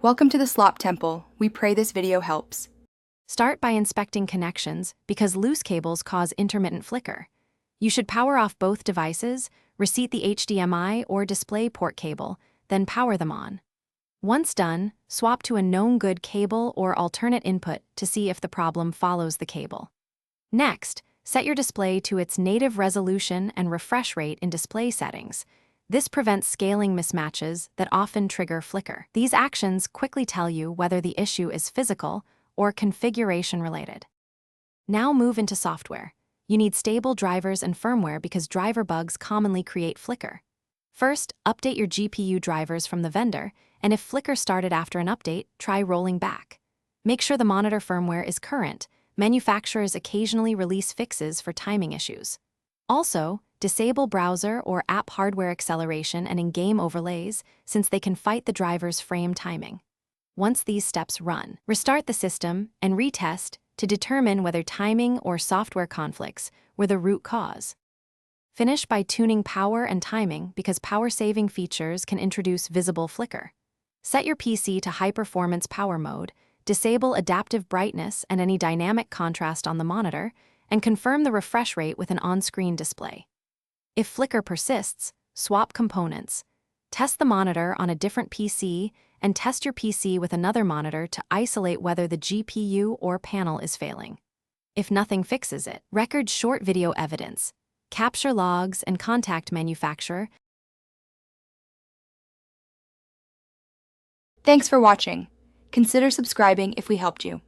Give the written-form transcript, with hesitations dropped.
Welcome to the Slop Temple. We pray this video helps. Start by inspecting connections because loose cables cause intermittent flicker. You should power off both devices, reset the HDMI or display port cable, then power them on. Once done, swap to a known good cable or alternate input to see if the problem follows the cable. Next, set your display to its native resolution and refresh rate in display settings. This prevents scaling mismatches that often trigger flicker. These actions quickly tell you whether the issue is physical or configuration-related. Now move into software. You need stable drivers and firmware because driver bugs commonly create flicker. First, update your GPU drivers from the vendor, and if flicker started after an update, try rolling back. Make sure the monitor firmware is current. Manufacturers occasionally release fixes for timing issues. Also, disable browser or app hardware acceleration and in-game overlays since they can fight the driver's frame timing. Once these steps run, restart the system and retest to determine whether timing or software conflicts were the root cause. Finish by tuning power and timing because power-saving features can introduce visible flicker. Set your PC to high-performance power mode, disable adaptive brightness and any dynamic contrast on the monitor, and confirm the refresh rate with an on-screen display. If flicker persists, swap components. Test the monitor on a different PC and test your PC with another monitor to isolate whether the GPU or panel is failing. If nothing fixes it, record short video evidence, capture logs, and contact manufacturer. Thanks for watching. Consider subscribing if we helped you.